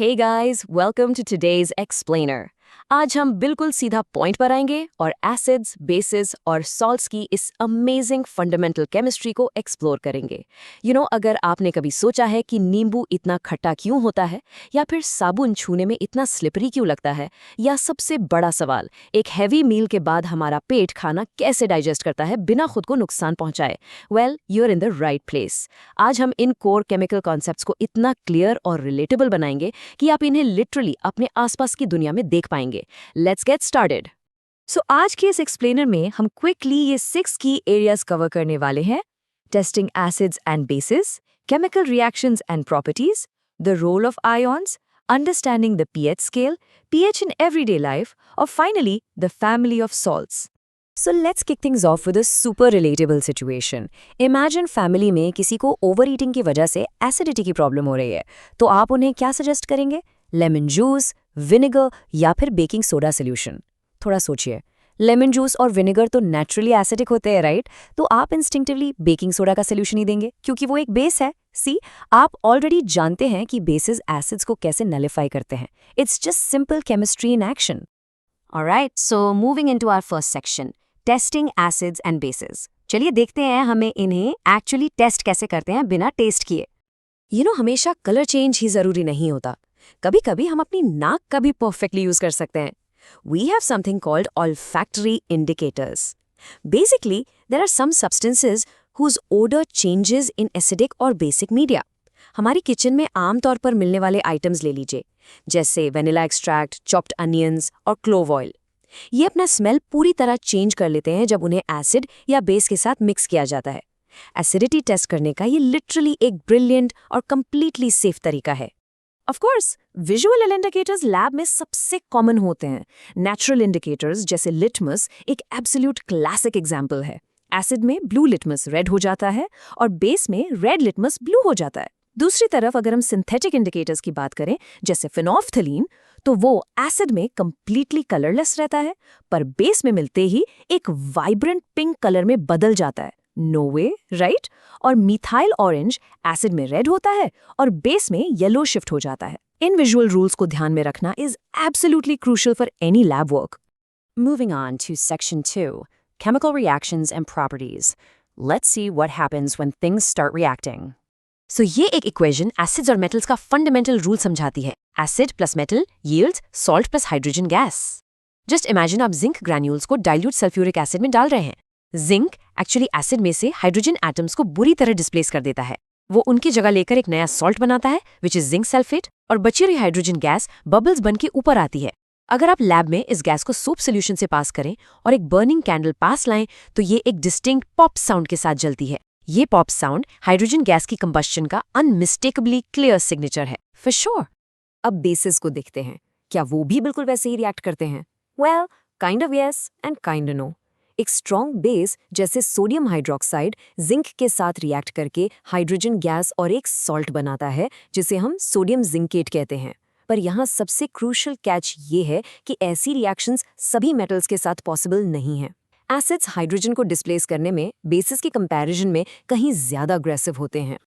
Hey guys, welcome to today's explainer. आज हम बिल्कुल सीधा पॉइंट पर आएंगे और एसिड्स, बेसिस और सॉल्ट्स की इस अमेजिंग फंडामेंटल केमिस्ट्री को एक्सप्लोर करेंगे। अगर आपने कभी सोचा है कि नींबू इतना खट्टा क्यों होता है, या फिर साबुन छूने में इतना स्लिपरी क्यों लगता है, या सबसे बड़ा सवाल, एक हैवी मील के बाद हमारा पेट खाना कैसे डाइजेस्ट करता है बिना खुद को नुकसान पहुंचाए, well you're in the right place. आज हम इन कोर केमिकल कॉन्सेप्ट्स को इतना क्लियर और रिलेटेबल बनाएंगे कि आप इन्हें लिटरली अपने आसपास की दुनिया में देख पाएंगे। Let's get started. सो आज के इस एक्सप्लेनर में हम क्विकली ये 6 की एरियाज कवर करने वाले हैं: testing acids and bases, chemical reactions and properties, the role of ions, understanding the pH scale, pH in everyday life, और finally the family of salts. So let's kick things off with a super relatable situation. Imagine family में किसी को overeating की वजह से acidity की problem हो रही है, तो आप उन्हें क्या सजेस्ट करेंगे? लेमन जूस, विनेगर या फिर बेकिंग सोडा सोल्यूशन? थोड़ा सोचिए। लेमन जूस और विनेगर तो नेचुरली एसिडिक होते हैं, राइट? तो आप इंस्टिंक्टिवली बेकिंग सोडा का सोल्यूशन ही देंगे क्योंकि वो एक बेस है। सी, आप ऑलरेडी जानते हैं कि बेसिस एसिड्स को कैसे नलिफाई करते हैं। It's just simple chemistry in action. Alright, so moving into our first section, testing acids and bases. चलिए देखते हैं हमें इन्हें एक्चुअली टेस्ट कैसे करते हैं बिना टेस्ट किए। हमेशा कलर चेंज ही जरूरी नहीं होता। कभी कभी हम अपनी नाक का भी परफेक्टली यूज कर सकते हैं। We have something called olfactory indicators. Basically, there are some substances whose odor changes in acidic और basic media. हमारी किचन में आमतौर पर मिलने वाले आइटम्स ले लीजिए, जैसे वेनिला एक्सट्रैक्ट, चॉप्ड अनियंस और क्लोव ऑयल। ये अपना स्मेल पूरी तरह चेंज कर लेते हैं जब उन्हें एसिड या बेस के साथ मिक्स किया जाता है। एसिडिटी टेस्ट करने का ये लिटरली एक ब्रिलियंट और कंप्लीटली सेफ तरीका है। Of course, visual indicators lab में सबसे कॉमन होते हैं। नेचुरल इंडिकेटर्स जैसे लिटमस एक एब्सोल्यूट क्लासिक एग्जाम्पल है। एसिड में ब्लू लिटमस रेड हो जाता है और बेस में रेड लिटमस ब्लू हो जाता है। दूसरी तरफ अगर हम सिंथेटिक इंडिकेटर्स की बात करें, जैसे फिनोल्फथलीन, तो वो एसिड में कंप्लीटली कलरलेस रहता है, पर बेस में मिलते ही एक वाइब्रेंट पिंक कलर में बदल जाता है। नो वे, राइट? और मिथाइल ऑरेंज एसिड में रेड होता है और बेस में येलो शिफ्ट हो जाता है। इन विजुअल रूल्स को ध्यान में रखना is absolutely crucial for any lab work. Moving on to section 2, chemical reactions and properties. Let's see what happens when things start reacting. So ये एक इक्वेशन एसिड्स और मेटल्स का फंडामेंटल रूल समझाती है। Acid plus metal yields salt plus hydrogen gas. Just imagine आप zinc granules को dilute sulphuric acid में डाल रहे हैं। जिंक एक्चुअली एसिड में से हाइड्रोजन एटम्स को बुरी तरह डिस्प्लेस कर देता है। वो उनकी जगह लेकर एक नया सॉल्ट बनाता है, विच इज जिंक सल्फेट, और बची हुई हाइड्रोजन गैस बबल्स बन के ऊपर आती है। अगर आप लैब में इस गैस को सोप सोल्यूशन से पास करें और एक बर्निंग कैंडल पास लाएं, तो ये एक डिस्टिंक्ट पॉप साउंड के साथ जलती है। ये पॉप साउंड हाइड्रोजन गैस की कंबस्शन का अनमिस्टेकेबली क्लियर सिग्नेचर है, फॉर श्योर। अब बेसिस को देखते हैं, क्या वो भी बिल्कुल वैसे ही रिएक्ट करते हैं? Well, kind of yes and kind of no. एक स्ट्रॉन्ग बेस जैसे सोडियम हाइड्रोक्साइड जिंक के साथ रिएक्ट करके हाइड्रोजन गैस और एक सॉल्ट बनाता है, जिसे हम सोडियम जिंकेट कहते हैं। पर यहाँ सबसे क्रूशियल कैच ये है कि ऐसी रिएक्शंस सभी मेटल्स के साथ पॉसिबल नहीं है। एसिड्स हाइड्रोजन को डिस्प्लेस करने में बेसिस के कंपैरिजन में कहीं ज्यादा अग्रेसिव होते हैं।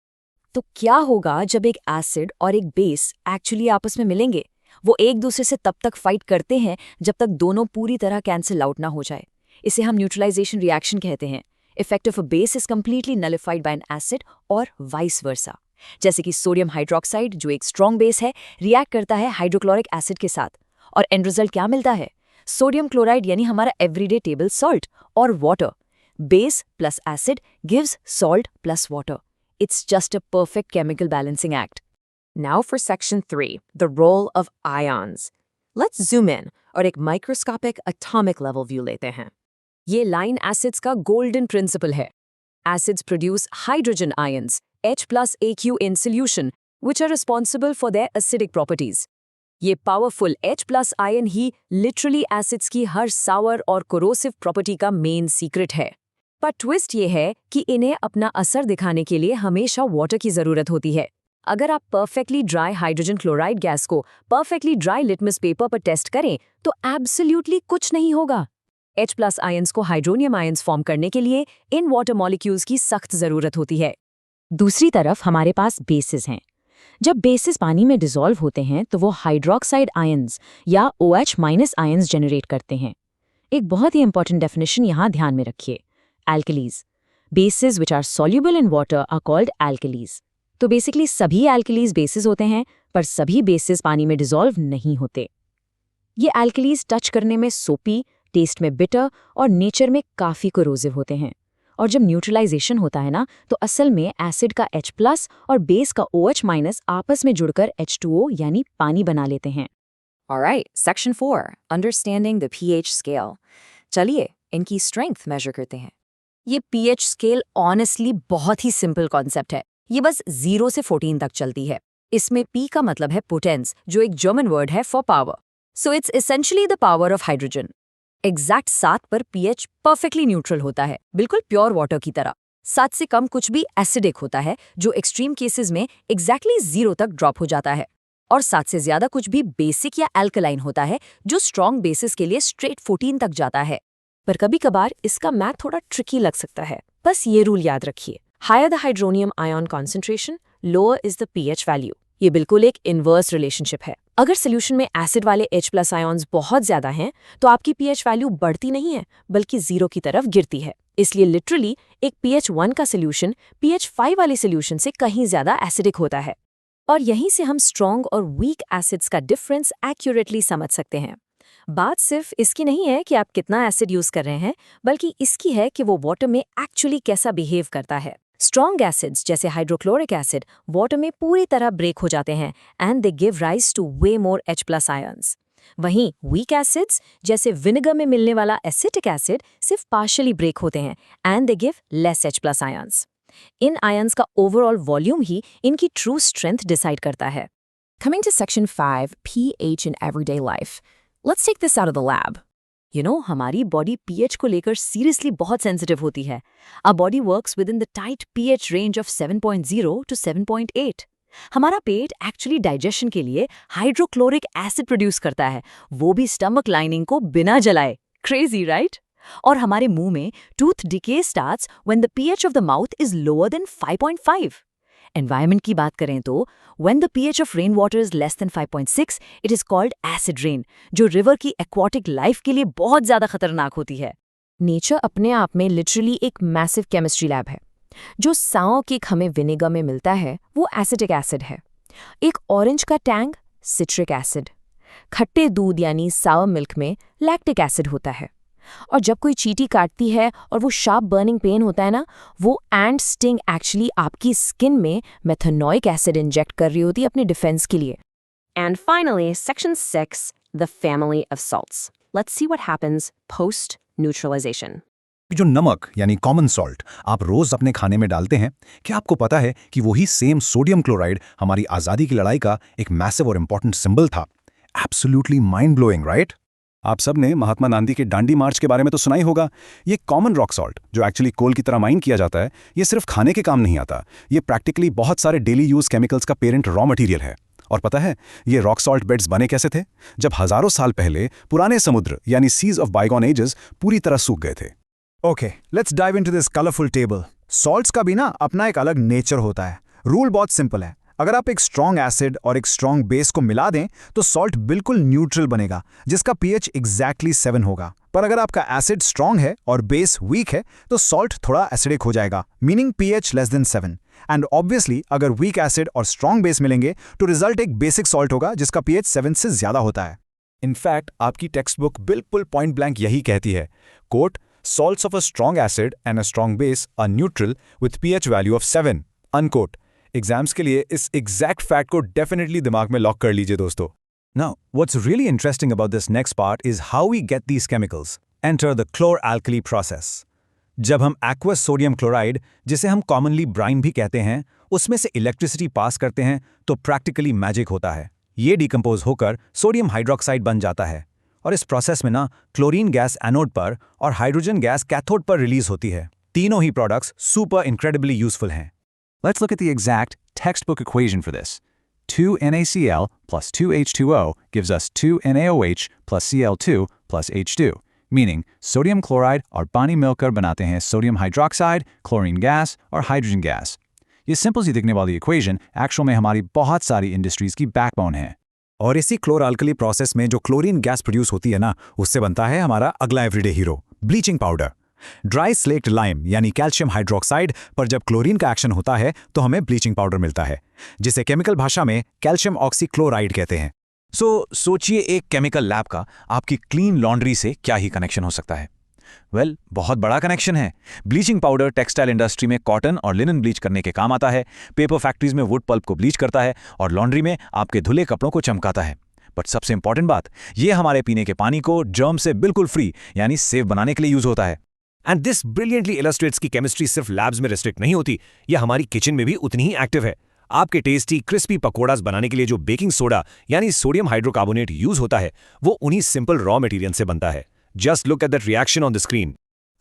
तो क्या होगा जब एक एसिड और एक बेस एक्चुअली आपस में मिलेंगे? वो एक दूसरे से तब तक फाइट करते हैं जब तक दोनों पूरी तरह कैंसिल आउट ना हो जाए। इसे हम न्यूट्रलाइजेशन रिएक्शन कहते हैं। Effect of a base is completely nullified by an acid और वाइस वर्सा। जैसे कि सोडियम हाइड्रोक्साइड, जो एक स्ट्रॉन्ग बेस है, रिएक्ट करता है हाइड्रोक्लोरिक एसिड के साथ, और एंड रिजल्ट क्या मिलता है? सोडियम क्लोराइड, यानी हमारा एवरीडे टेबल सॉल्ट, और water. Base plus acid gives salt plus water. It's just a perfect chemical balancing act. Now for section 3, the role of ions. Let's zoom in और एक microscopic atomic level view लेते हैं। ये line acids का golden principle है। Acids produce hydrogen ions, H plus AQ in solution, which are responsible for their acidic properties. ये powerful H plus ion ही literally acids की हर sour और corrosive property का main secret है। पर twist ये है कि इन्हें अपना असर दिखाने के लिए हमेशा वाटर की जरूरत होती है। अगर आप perfectly dry hydrogen chloride gas को परफेक्टली ड्राई लिटमस पेपर पर टेस्ट करें तो एब्सोल्युटली कुछ नहीं होगा। H प्लस आयंस को हाइड्रोनियम आयंस फॉर्म करने के लिए इन वाटर मॉलिक्यूल्स की सख्त जरूरत होती है। दूसरी तरफ हमारे पास बेसिस हैं। जब बेसिस पानी में डिसॉल्व होते हैं तो वो हाइड्रोक्साइड आयंस या OH- आयंस जनरेट करते हैं। एक बहुत ही इंपॉर्टेंट डेफिनेशन यहाँ ध्यान में रखिए, alkalis. Bases which are soluble in water are called alkalis. तो बेसिकली सभी एल्कलीज बेसिस होते हैं, पर सभी बेसिस पानी में डिसॉल्व नहीं होते। ये एल्कलीज टच करने में सोपी, टेस्ट में बिटर और नेचर में काफ़ी कोरोसिव होते हैं। और जब न्यूट्रलाइजेशन होता है ना, तो असल में एसिड का H+ और बेस का OH- आपस में जुड़कर H2O यानी पानी बना लेते हैं। Alright, Section 4, Understanding the pH Scale. चलिए, इनकी स्ट्रेंथ मेजर करते हैं। ये pH स्केल ऑनेस्टली बहुत ही सिंपल कॉन्सेप्ट है। ये बस 0 से 14 तक चलती है। इसमें P का मतलब है पोटेंस, जो एक जर्मन वर्ड है for power. So it's essentially the power of hydrogen. Exact 7 पर pH परफेक्टली न्यूट्रल होता है, बिल्कुल प्योर वाटर की तरह। 7 से कम कुछ भी एसिडिक होता है, जो एक्सट्रीम केसेस में एग्जैक्टली 0 तक ड्रॉप हो जाता है। और 7 से ज्यादा कुछ भी बेसिक या अल्कलाइन होता है, जो स्ट्रॉन्ग बेसिस के लिए स्ट्रेट 14 तक जाता है। पर कभी कभार इसका मैथ थोड़ा ट्रिकी लग सकता है। बस ये रूल याद रखिए, higher the hydronium ion concentration, lower is the pH value. ये बिल्कुल एक इनवर्स रिलेशनशिप है। अगर सोल्यूशन में एसिड वाले H+ आयन्स बहुत ज्यादा हैं, तो आपकी pH वैल्यू बढ़ती नहीं है, बल्कि 0 की तरफ गिरती है। इसलिए लिटरली एक pH 1 का सोल्यूशन pH 5 वाले सोल्यूशन से कहीं ज्यादा एसिडिक होता है। और यहीं से हम स्ट्रॉन्ग और वीक एसिड्स का डिफरेंस एक्यूरेटली समझ सकते हैं। बात सिर्फ इसकी नहीं है कि आप कितना एसिड यूज कर रहे हैं, बल्कि इसकी है कि वो वाटर में एक्चुअली कैसा बिहेव करता है। स्ट्रॉन्ग एसिड्स जैसे हाइड्रोक्लोरिक एसिड वाटर में पूरी तरह ब्रेक हो जाते हैं and they give rise two way more H+ ions. वहीं वीक एसिड्स जैसे विनेगर में मिलने वाला एसिटिक एसिड सिर्फ पार्शियली ब्रेक होते हैं and they give less H+ ions. In ions का ओवरऑल वॉल्यूम ही इनकी ट्रू स्ट्रेंथ डिसाइड करता है। Coming to Section 5, pH in everyday life. Let's take this out of the lab. हमारी body pH को लेकर seriously बहुत सेंसिटिव होती है। Our body works within the tight pH range of 7.0 to 7.8. हमारा पेट actually digestion के लिए हाइड्रोक्लोरिक एसिड प्रोड्यूस करता है, वो भी स्टमक लाइनिंग को बिना जलाए। Crazy right? और हमारे मुंह में tooth decay starts when the pH of the mouth is lower than 5.5। Environment की बात करें तो when the pH of rain water is less than 5.6 it is called acid rain, जो रिवर की एक्वाटिक लाइफ के लिए बहुत ज्यादा खतरनाक होती है। नेचर अपने आप में लिटरली एक मैसिव केमिस्ट्री लैब है। जो साओ केक हमें विनेगर में मिलता है वो एसिटिक एसिड है। एक ऑरेंज का टैंग सिट्रिक एसिड। खट्टे दूध यानी सावर मिल्क में लैक्टिक एसिड होता है। और जब कोई चींटी काटती है और वो शार्प बर्निंग पेन होता है ना, वो एंट स्टिंग एक्चुअली आपकी स्किन में मेथनोइक एसिड इंजेक्ट कर रही होती है अपने डिफेंस के लिए। And finally, Section 6, the family of salts. Let's see what happens post-neutralization. जो नमक यानी कॉमन सॉल्ट आप रोज अपने खाने में डालते हैं, क्या आपको पता है कि वही सेम सोडियम क्लोराइड हमारी आज़ादी की लड़ाई का एक मैसिव और इंपॉर्टेंट सिंबल था? Absolutely mind blowing, right? आप सब ने महात्मा गांधी के डांडी मार्च के बारे में तो सुना ही होगा। ये कॉमन रॉक सॉल्ट जो एक्चुअली कोल की तरह माइन किया जाता है, ये सिर्फ खाने के काम नहीं आता। ये प्रैक्टिकली बहुत सारे डेली यूज केमिकल्स का पेरेंट रॉ मटेरियल है। और पता है ये रॉक सॉल्ट बेड्स बने कैसे थे? जब हजारों साल पहले पुराने समुद्र यानी सीज ऑफ बाइगॉन एजेस पूरी तरह सूख गए थे। Okay, let's dive into this colourful table. Salts का भी ना अपना एक अलग नेचर होता है। रूल बहुत सिंपल है। अगर आप एक स्ट्रॉन्ग एसिड और एक स्ट्रॉन्ग बेस को मिला दें तो सॉल्ट बिल्कुल न्यूट्रल बनेगा, जिसका pH एग्जैक्टली 7 होगा। पर अगर आपका एसिड स्ट्रॉन्ग है और बेस वीक है तो सॉल्ट थोड़ा एसिडिक हो जाएगा, meaning pH less than 7। And obviously अगर वीक एसिड और स्ट्रॉन्ग बेस मिलेंगे तो रिजल्ट एक बेसिक सॉल्ट होगा जिसका pH 7 से ज्यादा होता है। इनफैक्ट आपकी टेक्स्ट बुक बिल्कुल पॉइंट ब्लैंक यही कहती है, coat, salts of a strong acid and a strong base are neutral with pH value of 7, unquote. Exams के लिए इस एग्जैक्ट फैक्ट को डेफिनेटली दिमाग में लॉक कर लीजिए दोस्तों। Now, what's really interesting about this next part is how we get these chemicals. Enter the chlor-alkali process. जब हम aqueous सोडियम क्लोराइड, जिसे हम कॉमनली ब्राइन भी कहते हैं, उसमें से इलेक्ट्रिसिटी पास करते हैं तो प्रैक्टिकली मैजिक होता है। ये डिकम्पोज होकर सोडियम हाइड्रोक्साइड बन जाता है। और इस प्रोसेस में ना क्लोरीन गैस एनोड पर और हाइड्रोजन गैस कैथोड पर रिलीज होती है। तीनों ही प्रोडक्ट्स सुपर इनक्रेडिबली यूजफुल हैं। Let's look at the exact textbook equation for this. 2NaCl plus 2H2O gives us 2NaOH plus Cl2 plus H2, meaning sodium chloride और पानी मिलकर बनाते हैं sodium hydroxide, chlorine gas और hydrogen gas. ये simple सी दिखने वाली इक्वेशन एक्चुअल में हमारी बहुत सारी इंडस्ट्रीज की बैकबोन है। और इसी क्लोर-अल्कली प्रोसेस में जो क्लोरीन गैस प्रोड्यूस होती है ना, उससे बनता है हमारा अगला everyday hero, bleaching powder. Dry slaked lime यानी कैल्शियम हाइड्रोक्साइड पर जब क्लोरीन का एक्शन होता है तो हमें ब्लीचिंग पाउडर मिलता है, जिसे केमिकल भाषा में कैल्शियम ऑक्सीक्लोराइड कहते हैं। सोचिए एक केमिकल लैब का आपकी क्लीन लॉन्ड्री से क्या ही कनेक्शन हो सकता है। बहुत बड़ा कनेक्शन है। ब्लीचिंग पाउडर टेक्सटाइल इंडस्ट्री में कॉटन और लिनन ब्लीच करने के काम आता है, पेपर फैक्ट्रीज में वुड पल्प को ब्लीच करता है और लॉन्ड्री में आपके धुले कपड़ों को चमकाता है। बट सबसे इंपॉर्टेंट बात, ये हमारे पीने के पानी को जर्म से बिल्कुल फ्री यानी सेफ बनाने के लिए यूज होता है। एंड दिस ब्रिलियंटली इलस्ट्रेट्स की केमिस्ट्री सिर्फ लैब्स में रिस्ट्रिक्ट नहीं होती, यह हमारी किचन में भी उतनी ही एक्टिव है। आपके टेस्टी क्रिस्पी पकोड़ास बनाने के लिए जो बेकिंग सोडा यानी सोडियम हाइड्रोकार्बोनेट यूज होता है, वो उन्हीं सिंपल रॉ मटेरियल से बनता है। Just look at that reaction on the screen.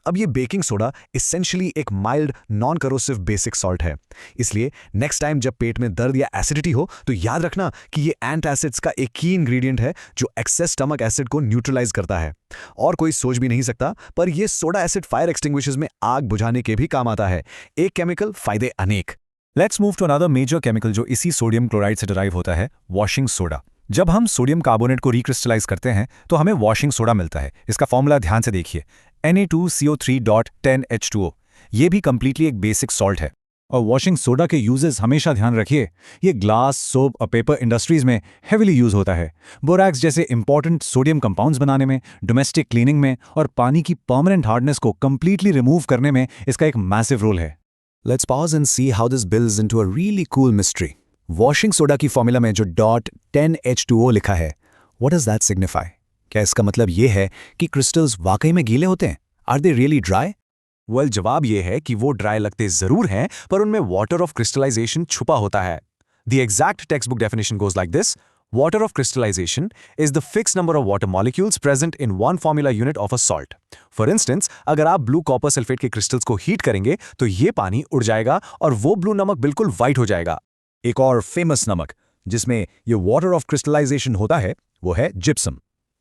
अब ये बेकिंग सोडा इसेंशियली एक mild non corrosive basic salt है, इसलिए नेक्स्ट टाइम जब पेट में दर्द या एसिडिटी हो तो याद रखना कि ये एंटासिड्स का एक की इंग्रेडिएंट है जो एक्सेस स्टमक एसिड को न्यूट्रलाइज करता है। और कोई सोच भी नहीं सकता, पर ये सोडा एसिड फायर एक्सटिंग्विशर्स में आग बुझाने के भी काम आता है। एक केमिकल, फायदे अनेक। Let's move to another major chemical जो इसी सोडियम क्लोराइड से डिराइव होता है, वॉशिंग सोडा। जब हम सोडियम कार्बोनेट को रिक्रिस्टलाइज करते हैं तो हमें वॉशिंग सोडा मिलता है। इसका फॉर्मूला ध्यान से देखिए, Na2CO3.10H2O। ये भी कंप्लीटली एक बेसिक सॉल्ट है। और वॉशिंग सोडा के यूजेस हमेशा ध्यान रखिए, ये ग्लास, सोप और पेपर इंडस्ट्रीज में हेविली यूज होता है। बोरैक्स जैसे इंपॉर्टेंट सोडियम कंपाउंड्स बनाने में, डोमेस्टिक क्लीनिंग में और पानी की परमानेंट हार्डनेस को कंप्लीटली रिमूव करने में इसका एक मैसिव रोल है। Let's pause and see how this builds into a really cool mystery. Washing soda की फॉर्मूला में जो .10H2O लिखा है, what does that signify? क्या इसका मतलब ये है कि क्रिस्टल्स वाकई में गीले होते हैं? Are they really dry? जवाब ये है कि वो ड्राई लगते जरूर हैं, पर उनमें वाटर ऑफ क्रिस्टलाइजेशन छुपा होता है। The exact text book definition goes like this: water of crystallization is the fixed number of water molecules present in one formula unit of a salt. For instance, अगर आप blue copper sulphate के crystals को heat करेंगे तो ये पानी उड़ जाएगा और वो ब्लू नमक बिल्कुल व्हाइट हो जाएगा। एक और फेमस नमक जिसमें ये वाटर ऑफ क्रिस्टलाइजेशन होता है, वो है जिप्सम।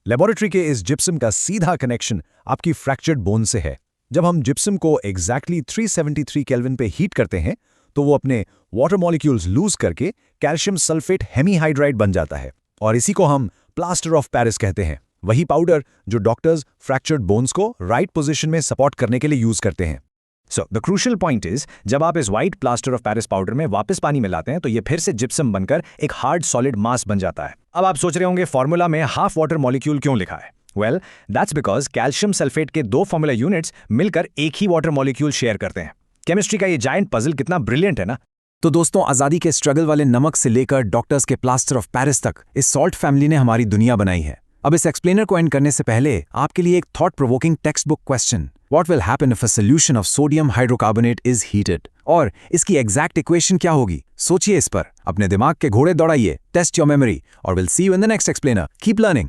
लेबोरेटरी के इस जिप्सम का सीधा कनेक्शन आपकी फ्रैक्चर्ड बोन से है। जब हम जिप्सम को एग्जैक्टली 373 केल्विन पे हीट करते हैं तो वो अपने वाटर मॉलिक्यूल्स लूज करके कैल्शियम सल्फेट हेमीहाइड्राइड बन जाता है, और इसी को हम प्लास्टर ऑफ पेरिस कहते हैं। वही पाउडर जो डॉक्टर्स फ्रैक्चर्ड बोन्स को राइट पोजीशन में सपोर्ट करने के लिए यूज करते हैं। So the crucial point is, जब आप इस white plaster of Paris powder में वापस पानी मिलाते हैं तो ये फिर से जिप्सम बनकर एक हार्ड सॉलिड मास बन जाता है। अब आप सोच रहे होंगे फॉर्मूला में हाफ वाटर मॉलिक्यूल क्यों लिखा है? Well, that's because calcium sulphate के दो फॉर्मूला यूनिट्स मिलकर एक ही वाटर मॉलिक्यूल शेयर करते हैं। केमिस्ट्री का ये जायंट पजल कितना ब्रिलियंट है ना। तो दोस्तों, आज़ादी के स्ट्रगल वाले नमक से लेकर डॉक्टर्स के प्लास्टर ऑफ पेरिस तक इस सॉल्ट फैमिली ने हमारी दुनिया बनाई है। अब इस एक्सप्लेनर को एंड करने से पहले आपके लिए एक thought provoking text book question: what will happen if a solution of sodium hydrocarbonate is heated? और इसकी एग्जैक्ट इक्वेशन क्या होगी? सोचिए इस पर, अपने दिमाग के घोड़े दौड़ाइए, टेस्ट योर मेमोरी, और will see you in the next explainer. Keep learning.